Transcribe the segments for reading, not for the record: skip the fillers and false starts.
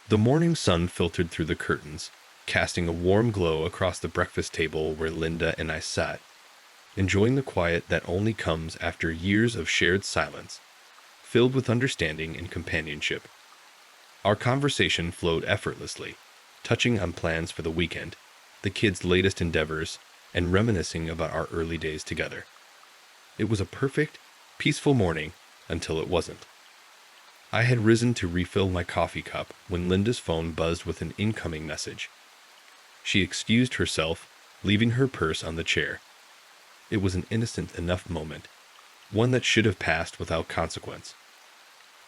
The morning sun filtered through the curtains, casting a warm glow across the breakfast table where Linda and I sat, enjoying the quiet that only comes after years of shared silence, filled with understanding and companionship. Our conversation flowed effortlessly, touching on plans for the weekend, the kids' latest endeavors, and reminiscing about our early days together. It was a perfect, peaceful morning until it wasn't. I had risen to refill my coffee cup when Linda's phone buzzed with an incoming message. She excused herself, leaving her purse on the chair. It was an innocent enough moment, one that should have passed without consequence.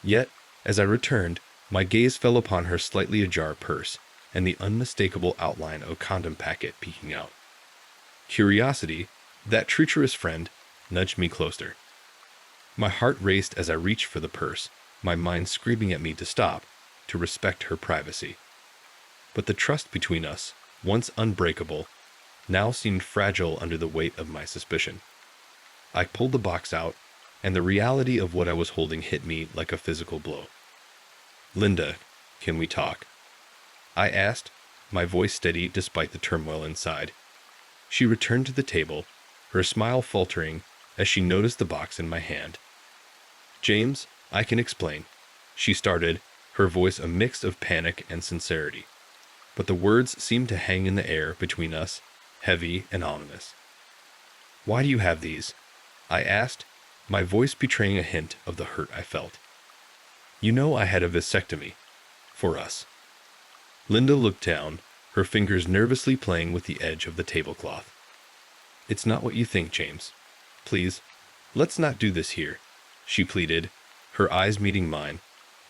Yet, as I returned, my gaze fell upon her slightly ajar purse and the unmistakable outline of a condom packet peeking out. Curiosity, that treacherous friend, nudged me closer. My heart raced as I reached for the purse, my mind screaming at me to stop, to respect her privacy. But the trust between us, once unbreakable, now seemed fragile under the weight of my suspicion. I pulled the box out, and the reality of what I was holding hit me like a physical blow. "Linda, can we talk?" I asked, my voice steady despite the turmoil inside. She returned to the table, her smile faltering as she noticed the box in my hand. "James, I can explain," she started, her voice a mix of panic and sincerity. But the words seemed to hang in the air between us, heavy and ominous. "Why do you have these?" I asked, my voice betraying a hint of the hurt I felt. "You know I had a vasectomy. For us." Linda looked down, her fingers nervously playing with the edge of the tablecloth. "It's not what you think, James. Please, let's not do this here," she pleaded, her eyes meeting mine,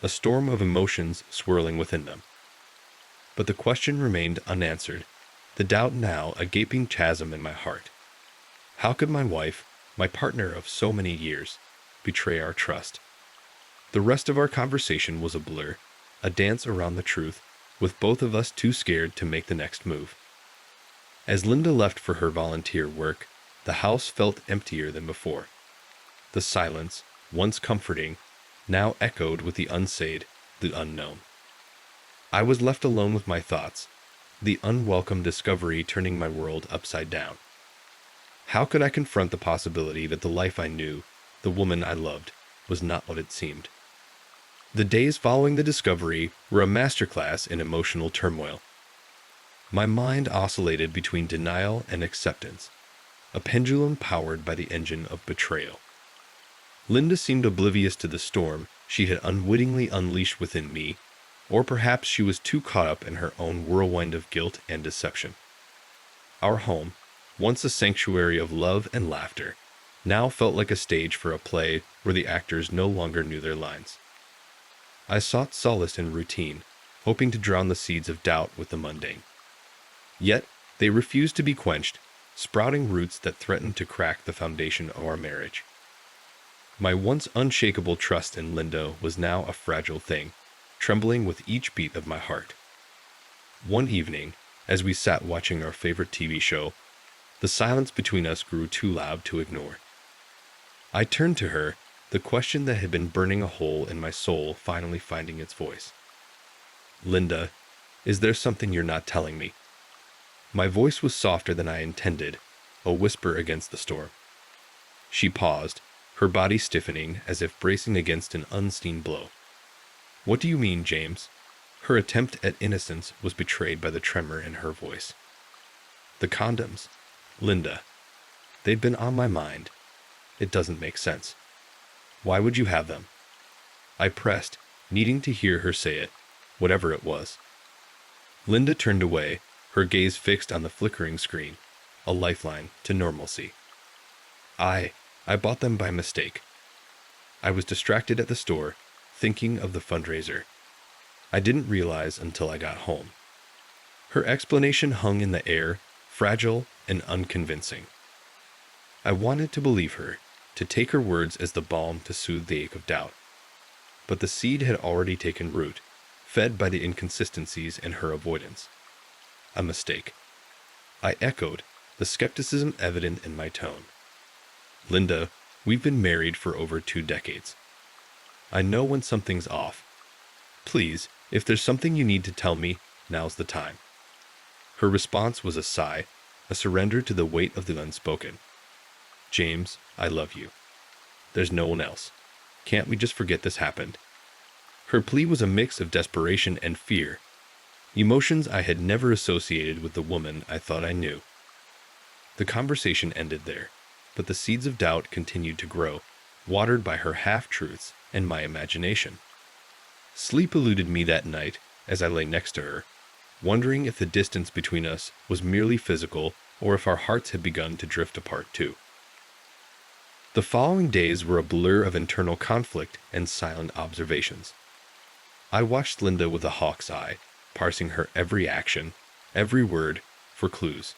a storm of emotions swirling within them. But the question remained unanswered, the doubt now a gaping chasm in my heart. How could my wife, my partner of so many years, betray our trust? The rest of our conversation was a blur, a dance around the truth, with both of us too scared to make the next move. As Linda left for her volunteer work, the house felt emptier than before. The silence, once comforting, now echoed with the unsaid, the unknown. I was left alone with my thoughts, the unwelcome discovery turning my world upside down. How could I confront the possibility that the life I knew, the woman I loved, was not what it seemed? The days following the discovery were a masterclass in emotional turmoil. My mind oscillated between denial and acceptance, a pendulum powered by the engine of betrayal. Linda seemed oblivious to the storm she had unwittingly unleashed within me, or perhaps she was too caught up in her own whirlwind of guilt and deception. Our home, once a sanctuary of love and laughter, now felt like a stage for a play where the actors no longer knew their lines. I sought solace in routine, hoping to drown the seeds of doubt with the mundane. Yet, they refused to be quenched, sprouting roots that threatened to crack the foundation of our marriage. My once unshakable trust in Linda was now a fragile thing, trembling with each beat of my heart. One evening, as we sat watching our favorite TV show, the silence between us grew too loud to ignore. I turned to her, the question that had been burning a hole in my soul finally finding its voice. "Linda, is there something you're not telling me?" My voice was softer than I intended, a whisper against the storm. She paused, her body stiffening as if bracing against an unseen blow. "What do you mean, James?" Her attempt at innocence was betrayed by the tremor in her voice. "The condoms, Linda. They've been on my mind. It doesn't make sense. Why would you have them?" I pressed, needing to hear her say it, whatever it was. Linda turned away, her gaze fixed on the flickering screen, a lifeline to normalcy. I bought them by mistake. I was distracted at the store, thinking of the fundraiser. I didn't realize until I got home. Her explanation hung in the air, fragile and unconvincing. I wanted to believe her, to take her words as the balm to soothe the ache of doubt. But the seed had already taken root, fed by the inconsistencies in her avoidance. A mistake. I echoed, the skepticism evident in my tone. "Linda, we've been married for over 2 decades. I know when something's off. Please, If there's something you need to tell me, now's the time. Her response was a sigh, a surrender to the weight of the unspoken. James, I love you. There's no one else. Can't we just forget this happened? Her plea was a mix of desperation and fear, emotions I had never associated with the woman I thought I knew. The conversation ended there, but the seeds of doubt continued to grow, watered by her half-truths and my imagination. Sleep eluded me that night as I lay next to her, wondering if the distance between us was merely physical or if our hearts had begun to drift apart too. The following days were a blur of internal conflict and silent observations. I watched Linda with a hawk's eye, parsing her every action, every word, for clues.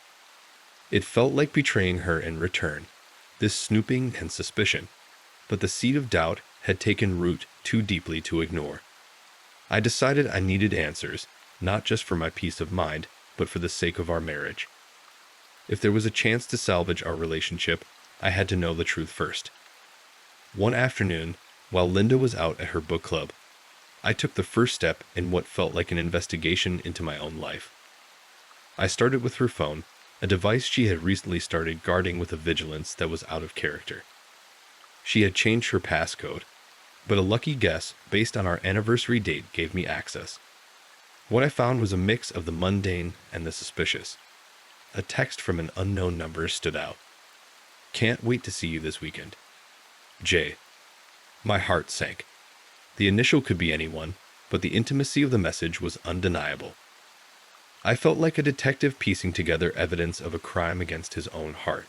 It felt like betraying her in return, this snooping and suspicion, but the seed of doubt had taken root too deeply to ignore. I decided I needed answers, not just for my peace of mind, but for the sake of our marriage. If there was a chance to salvage our relationship, I had to know the truth first. One afternoon, while Linda was out at her book club, I took the first step in what felt like an investigation into my own life. I started with her phone, a device she had recently started guarding with a vigilance that was out of character. She had changed her passcode, but a lucky guess based on our anniversary date gave me access. What I found was a mix of the mundane and the suspicious. A text from an unknown number stood out. Can't wait to see you this weekend. Jay. My heart sank. The initial could be anyone, but the intimacy of the message was undeniable. I felt like a detective piecing together evidence of a crime against his own heart.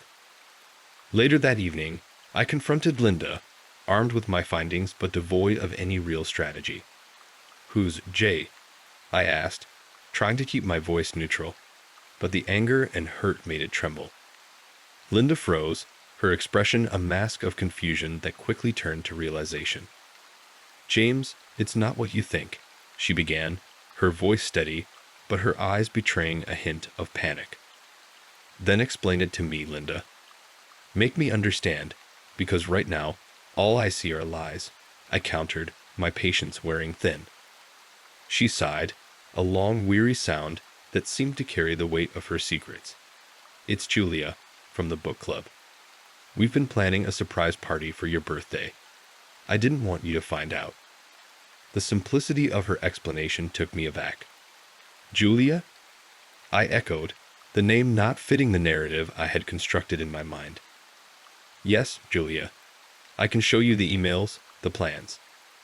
Later that evening, I confronted Linda, armed with my findings but devoid of any real strategy. Who's Jay? I asked, trying to keep my voice neutral, but the anger and hurt made it tremble. Linda froze, her expression a mask of confusion that quickly turned to realization. James, it's not what you think, she began, her voice steady, but her eyes betraying a hint of panic. Then explain it to me, Linda. Make me understand, because right now, all I see are lies, I countered, my patience wearing thin. She sighed, a long, weary sound that seemed to carry the weight of her secrets. It's Julia, from the book club. We've been planning a surprise party for your birthday. I didn't want you to find out. The simplicity of her explanation took me aback. Julia? I echoed, the name not fitting the narrative I had constructed in my mind. Yes, Julia. I can show you the emails, the plans.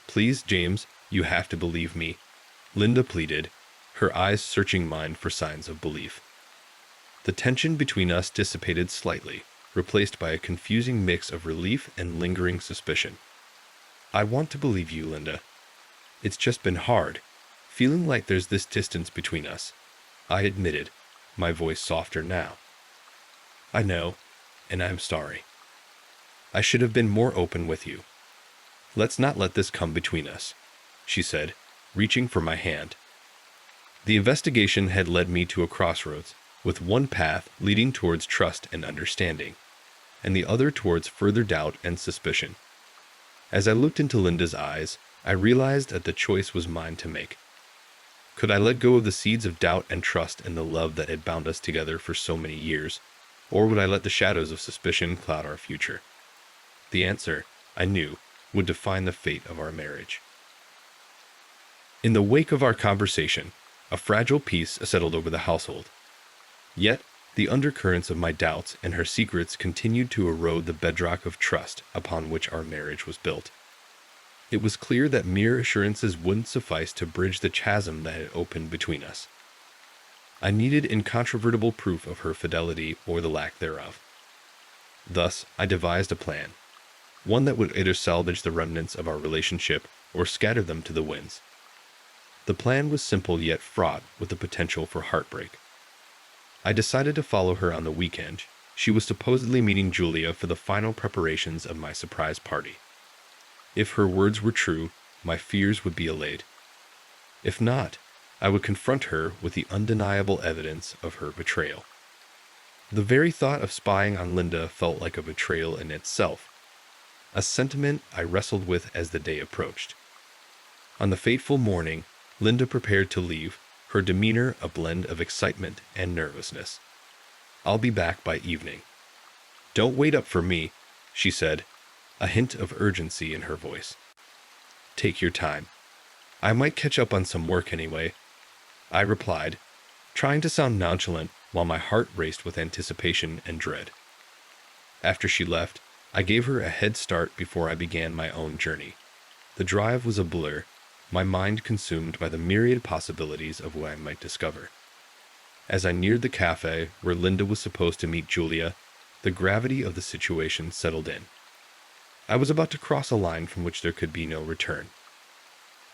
Please, James, you have to believe me, Linda pleaded, her eyes searching mine for signs of belief. The tension between us dissipated slightly, replaced by a confusing mix of relief and lingering suspicion. I want to believe you, Linda. It's just been hard, feeling like there's this distance between us, I admitted, my voice softer now. I know, and I'm sorry. I should have been more open with you. Let's not let this come between us, she said, reaching for my hand. The investigation had led me to a crossroads, with one path leading towards trust and understanding, and the other towards further doubt and suspicion. As I looked into Linda's eyes, I realized that the choice was mine to make. Could I let go of the seeds of doubt and trust in the love that had bound us together for so many years, or would I let the shadows of suspicion cloud our future? The answer, I knew, would define the fate of our marriage. In the wake of our conversation, a fragile peace settled over the household. Yet, the undercurrents of my doubts and her secrets continued to erode the bedrock of trust upon which our marriage was built. It was clear that mere assurances wouldn't suffice to bridge the chasm that had opened between us. I needed incontrovertible proof of her fidelity or the lack thereof. Thus, I devised a plan, one that would either salvage the remnants of our relationship or scatter them to the winds. The plan was simple yet fraught with the potential for heartbreak. I decided to follow her on the weekend. She was supposedly meeting Julia for the final preparations of my surprise party. If her words were true, my fears would be allayed. If not, I would confront her with the undeniable evidence of her betrayal. The very thought of spying on Linda felt like a betrayal in itself, a sentiment I wrestled with as the day approached. On the fateful morning, Linda prepared to leave, her demeanor a blend of excitement and nervousness. "I'll be back by evening." "Don't wait up for me," she said, a hint of urgency in her voice. "Take your time. I might catch up on some work anyway," I replied, trying to sound nonchalant while my heart raced with anticipation and dread. After she left, I gave her a head start before I began my own journey. The drive was a blur, my mind consumed by the myriad possibilities of what I might discover. As I neared the cafe where Linda was supposed to meet Julia, the gravity of the situation settled in. I was about to cross a line from which there could be no return.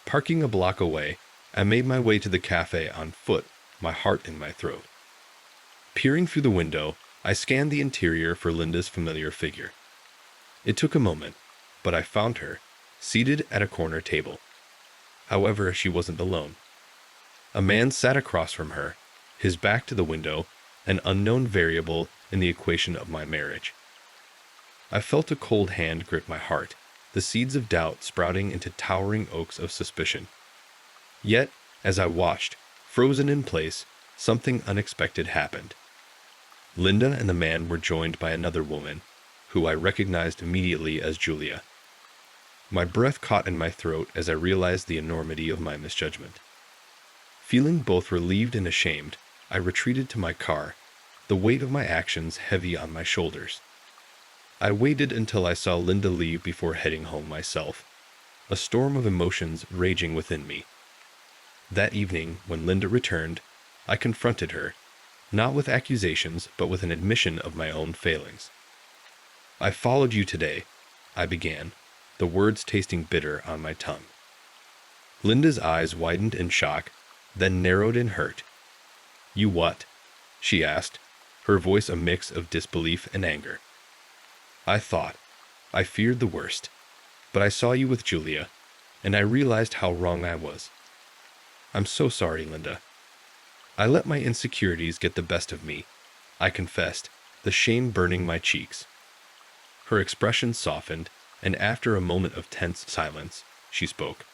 Parking a block away, I made my way to the cafe on foot, my heart in my throat. Peering through the window, I scanned the interior for Linda's familiar figure. It took a moment, but I found her, seated at a corner table. However, she wasn't alone. A man sat across from her, his back to the window, an unknown variable in the equation of my marriage. I felt a cold hand grip my heart, the seeds of doubt sprouting into towering oaks of suspicion. Yet, as I watched, frozen in place, something unexpected happened. Linda and the man were joined by another woman, who I recognized immediately as Julia. My breath caught in my throat as I realized the enormity of my misjudgment. Feeling both relieved and ashamed, I retreated to my car, the weight of my actions heavy on my shoulders. I waited until I saw Linda leave before heading home myself, a storm of emotions raging within me. That evening, when Linda returned, I confronted her, not with accusations, but with an admission of my own failings. "I followed you today," I began, the words tasting bitter on my tongue. Linda's eyes widened in shock, then narrowed in hurt. "You what?" she asked, her voice a mix of disbelief and anger. I feared the worst, but I saw you with Julia, and I realized how wrong I was. "I'm so sorry, Linda. I let my insecurities get the best of me," I confessed, the shame burning my cheeks. Her expression softened, and after a moment of tense silence, she spoke.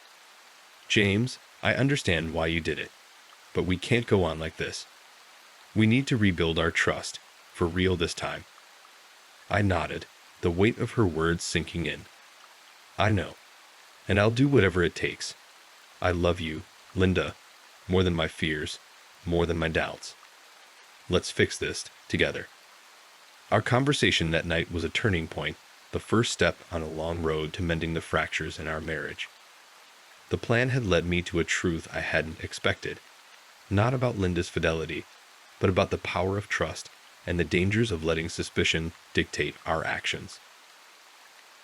"James, I understand why you did it, but we can't go on like this. We need to rebuild our trust, for real this time." I nodded, the weight of her words sinking in. "I know, and I'll do whatever it takes. I love you, Linda, more than my fears, more than my doubts. Let's fix this together." Our conversation that night was a turning point, the first step on a long road to mending the fractures in our marriage. The plan had led me to a truth I hadn't expected, not about Linda's fidelity, but about the power of trust and the dangers of letting suspicion dictate our actions.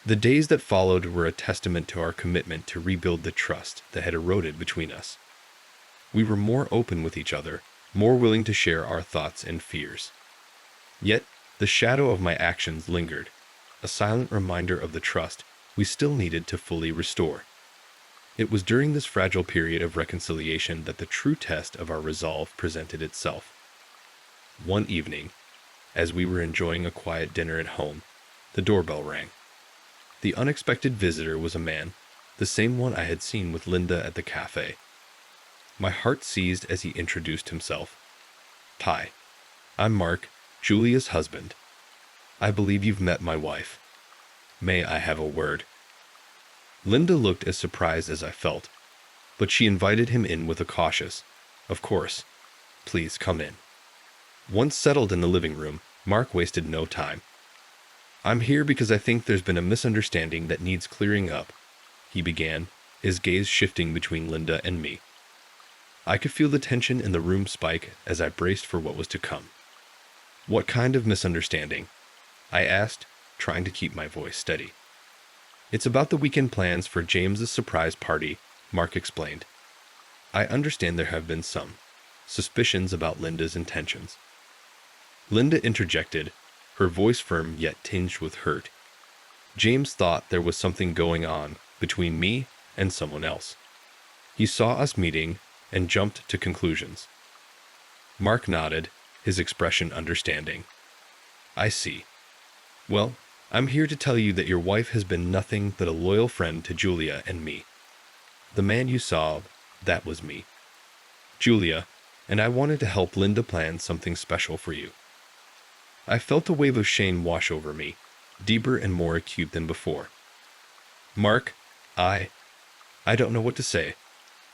The days that followed were a testament to our commitment to rebuild the trust that had eroded between us. We were more open with each other, more willing to share our thoughts and fears. Yet, the shadow of my actions lingered, a silent reminder of the trust we still needed to fully restore. It was during this fragile period of reconciliation that the true test of our resolve presented itself. One evening, as we were enjoying a quiet dinner at home, the doorbell rang. The unexpected visitor was a man, the same one I had seen with Linda at the cafe. My heart seized as he introduced himself. "Hi, I'm Mark, Julia's husband. I believe you've met my wife. May I have a word?" Linda looked as surprised as I felt, but she invited him in with a cautious, "Of course. Please come in." Once settled in the living room, Mark wasted no time. "I'm here because I think there's been a misunderstanding that needs clearing up," he began, his gaze shifting between Linda and me. I could feel the tension in the room spike as I braced for what was to come. "What kind of misunderstanding?" I asked, trying to keep my voice steady. "It's about the weekend plans for James's surprise party," Mark explained. "I understand there have been some suspicions about Linda's intentions." Linda interjected, her voice firm yet tinged with hurt. "James thought there was something going on between me and someone else. He saw us meeting and jumped to conclusions." Mark nodded, his expression understanding. "I see. Well, I'm here to tell you that your wife has been nothing but a loyal friend to Julia and me. The man you saw That was me. Julia, and I wanted to help Linda plan something special for you. I felt a wave of shame wash over me, deeper and more acute than before. Mark, I don't know what to say.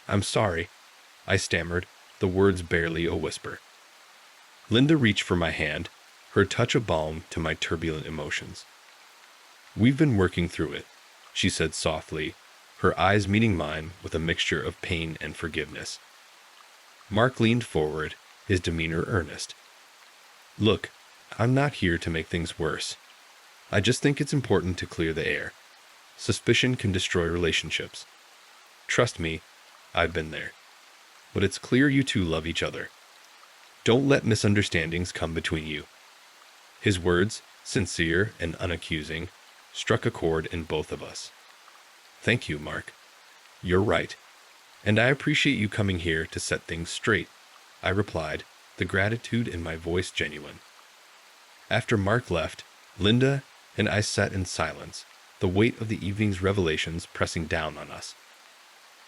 I'm sorry, I stammered, the words barely a whisper. Linda reached for my hand, her touch a balm to my turbulent emotions. We've been working through it, she said softly, her eyes meeting mine with a mixture of pain and forgiveness. Mark leaned forward, his demeanor earnest. Look, I'm not here to make things worse. I just think it's important to clear the air. Suspicion can destroy relationships. Trust me, I've been there. But it's clear you two love each other. Don't let misunderstandings come between you. His words, sincere and unaccusing, struck a chord in both of us. Thank you, Mark. You're right. And I appreciate you coming here to set things straight, I replied, the gratitude in my voice genuine. After Mark left, Linda and I sat in silence, the weight of the evening's revelations pressing down on us.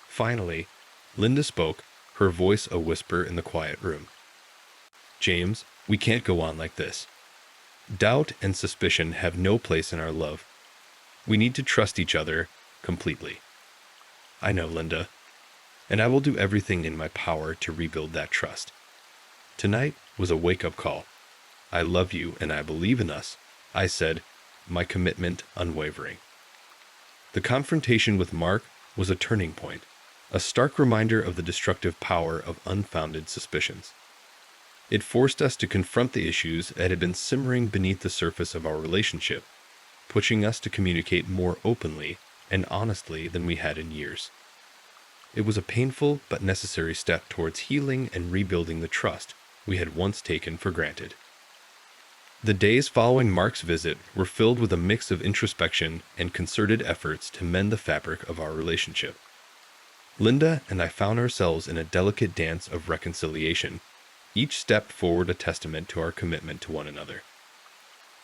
Finally, Linda spoke, her voice a whisper in the quiet room. James, we can't go on like this. Doubt and suspicion have no place in our love. We need to trust each other completely. I know, Linda, and I will do everything in my power to rebuild that trust. Tonight was a wake-up call. I love you and I believe in us, I said, my commitment unwavering. The confrontation with Mark was a turning point, a stark reminder of the destructive power of unfounded suspicions. It forced us to confront the issues that had been simmering beneath the surface of our relationship, pushing us to communicate more openly and honestly than we had in years. It was a painful but necessary step towards healing and rebuilding the trust we had once taken for granted. The days following Mark's visit were filled with a mix of introspection and concerted efforts to mend the fabric of our relationship. Linda and I found ourselves in a delicate dance of reconciliation, each step forward a testament to our commitment to one another.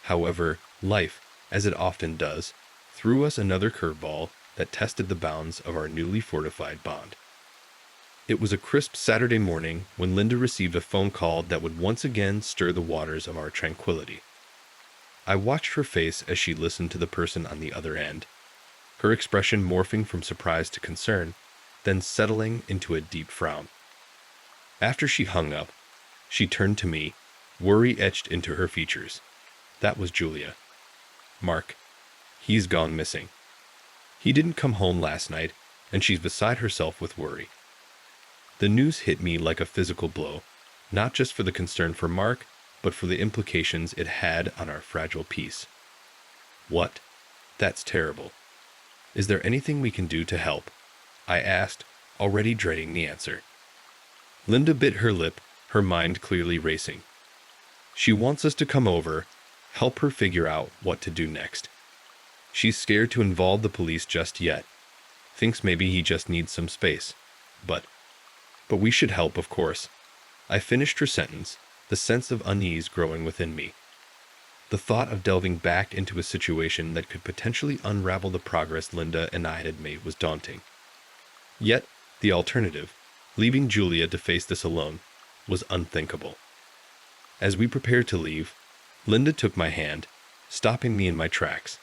However, life, as it often does, threw us another curveball that tested the bounds of our newly fortified bond. It was a crisp Saturday morning when Linda received a phone call that would once again stir the waters of our tranquility. I watched her face as she listened to the person on the other end, her expression morphing from surprise to concern, then settling into a deep frown. After she hung up, she turned to me, worry etched into her features. That was Julia. Mark, he's gone missing. He didn't come home last night, and she's beside herself with worry. The news hit me like a physical blow, not just for the concern for Mark, but for the implications it had on our fragile peace. What? That's terrible. Is there anything we can do to help? I asked, already dreading the answer. Linda bit her lip, her mind clearly racing. She wants us to come over, help her figure out what to do next. She's scared to involve the police just yet. Thinks maybe he just needs some space. But we should help, of course. I finished her sentence, the sense of unease growing within me. The thought of delving back into a situation that could potentially unravel the progress Linda and I had made was daunting. Yet, the alternative, leaving Julia to face this alone, was unthinkable. As we prepared to leave, Linda took my hand, stopping me in my tracks.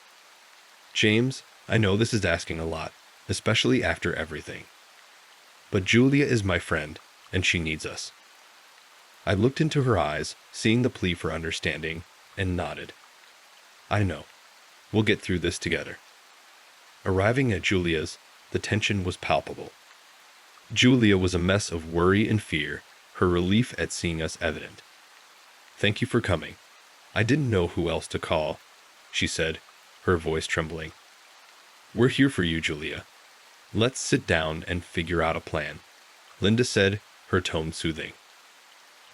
James, I know this is asking a lot, especially after everything. But Julia is my friend, and she needs us. I looked into her eyes, seeing the plea for understanding, and nodded. I know. We'll get through this together. Arriving at Julia's, the tension was palpable. Julia was a mess of worry and fear, her relief at seeing us evident. Thank you for coming. I didn't know who else to call, she said, her voice trembling. We're here for you, Julia. Let's sit down and figure out a plan, Linda said, her tone soothing.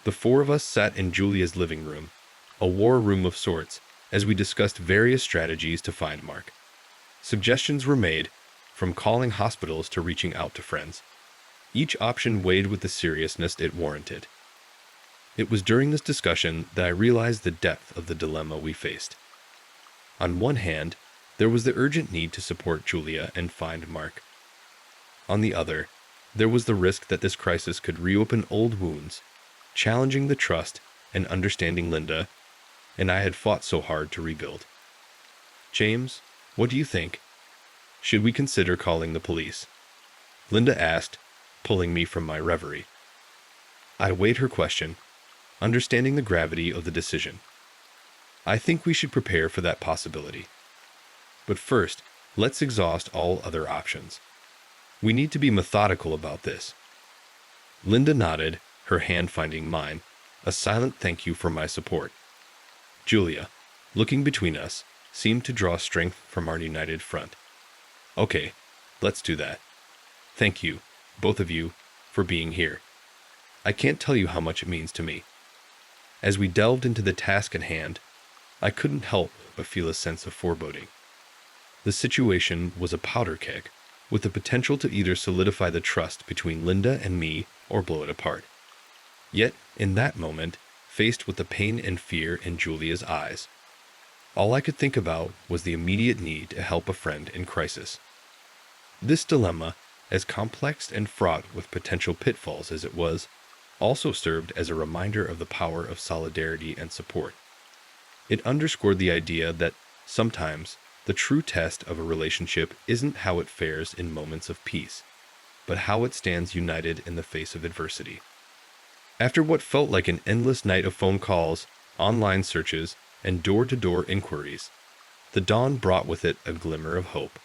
The four of us sat in Julia's living room, a war room of sorts, as we discussed various strategies to find Mark. Suggestions were made, from calling hospitals to reaching out to friends. Each option weighed with the seriousness it warranted. It was during this discussion that I realized the depth of the dilemma we faced. On one hand, there was the urgent need to support Julia and find Mark. On the other, There was the risk that this crisis could reopen old wounds, challenging the trust and understanding Linda and I had fought so hard to rebuild. James, what do you think? Should we consider calling the police? Linda asked, pulling me from my reverie. I weighed her question, understanding the gravity of the decision. I think we should prepare for that possibility. But first, let's exhaust all other options. We need to be methodical about this. Linda nodded, her hand finding mine, a silent thank you for my support. Julia, looking between us, seemed to draw strength from our united front. Okay, let's do that. Thank you, both of you, for being here. I can't tell you how much it means to me. As we delved into the task at hand, I couldn't help but feel a sense of foreboding. The situation was a powder keg, with the potential to either solidify the trust between Linda and me or blow it apart. Yet, in that moment, faced with the pain and fear in Julia's eyes, all I could think about was the immediate need to help a friend in crisis. This dilemma, as complex and fraught with potential pitfalls as it was, also served as a reminder of the power of solidarity and support. It underscored the idea that sometimes the true test of a relationship isn't how it fares in moments of peace, but how it stands united in the face of adversity. After what felt like an endless night of phone calls, online searches, and door-to-door inquiries, the dawn brought with it a glimmer of hope.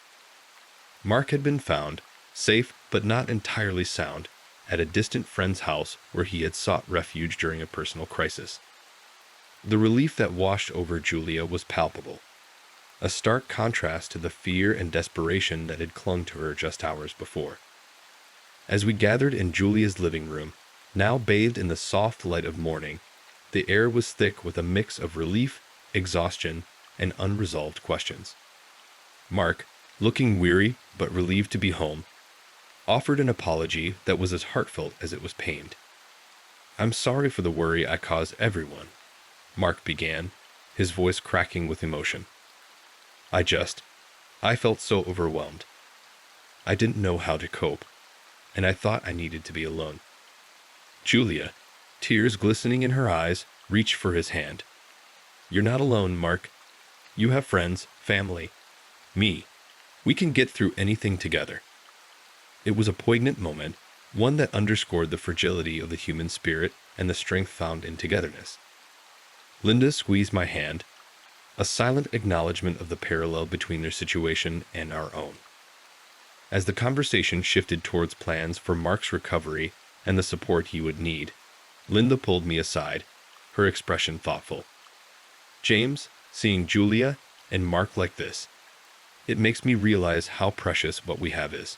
Mark had been found, safe but not entirely sound, at a distant friend's house where he had sought refuge during a personal crisis. The relief that washed over Julia was palpable, a stark contrast to the fear and desperation that had clung to her just hours before. As we gathered in Julia's living room, now bathed in the soft light of morning, the air was thick with a mix of relief, exhaustion, and unresolved questions. Mark, looking weary but relieved to be home, offered an apology that was as heartfelt as it was pained. "I'm sorry for the worry I caused everyone," Mark began, his voice cracking with emotion. I felt so overwhelmed. I didn't know how to cope, and I thought I needed to be alone." Julia, tears glistening in her eyes, reached for his hand. "You're not alone, Mark. You have friends, family, me. We can get through anything together." It was a poignant moment, one that underscored the fragility of the human spirit and the strength found in togetherness. Linda squeezed my hand, a silent acknowledgement of the parallel between their situation and our own. As the conversation shifted towards plans for Mark's recovery and the support he would need, Linda pulled me aside, her expression thoughtful. "James, seeing Julia and Mark like this, it makes me realize how precious what we have is,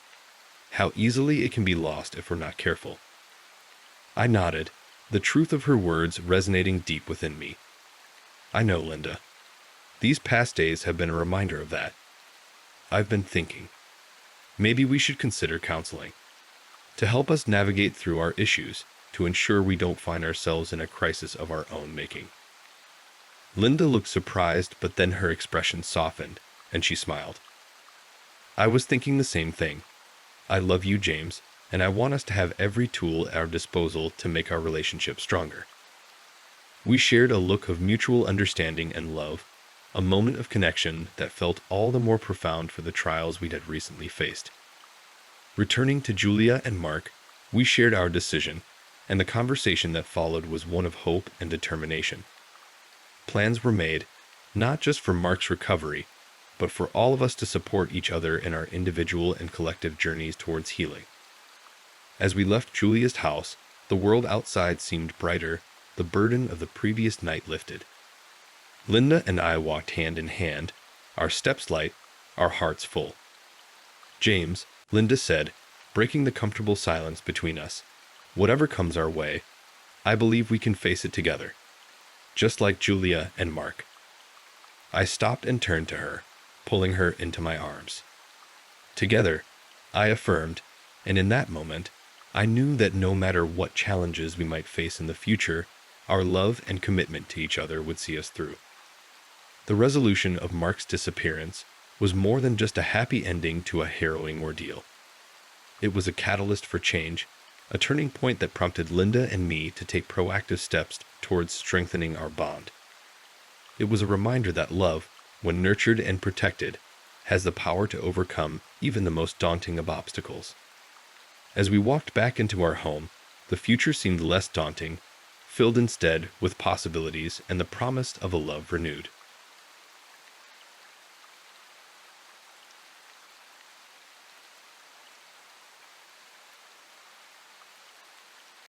how easily it can be lost if we're not careful." I nodded, the truth of her words resonating deep within me. "I know, Linda. These past days have been a reminder of that. I've been thinking, maybe we should consider counseling, to help us navigate through our issues, to ensure we don't find ourselves in a crisis of our own making." Linda looked surprised, but then her expression softened, and she smiled. "I was thinking the same thing. I love you, James, and I want us to have every tool at our disposal to make our relationship stronger." We shared a look of mutual understanding and love, a moment of connection that felt all the more profound for the trials we'd had recently faced. Returning to Julia and Mark, we shared our decision, and the conversation that followed was one of hope and determination. Plans were made, not just for Mark's recovery, but for all of us to support each other in our individual and collective journeys towards healing. As we left Julia's house, the world outside seemed brighter, the burden of the previous night lifted. Linda and I walked hand in hand, our steps light, our hearts full. "James," Linda said, breaking the comfortable silence between us, "whatever comes our way, I believe we can face it together, just like Julia and Mark." I stopped and turned to her, pulling her into my arms. "Together," I affirmed, and in that moment, I knew that no matter what challenges we might face in the future, our love and commitment to each other would see us through. The resolution of Mark's disappearance was more than just a happy ending to a harrowing ordeal. It was a catalyst for change, a turning point that prompted Linda and me to take proactive steps towards strengthening our bond. It was a reminder that love, when nurtured and protected, has the power to overcome even the most daunting of obstacles. As we walked back into our home, the future seemed less daunting, filled instead with possibilities and the promise of a love renewed.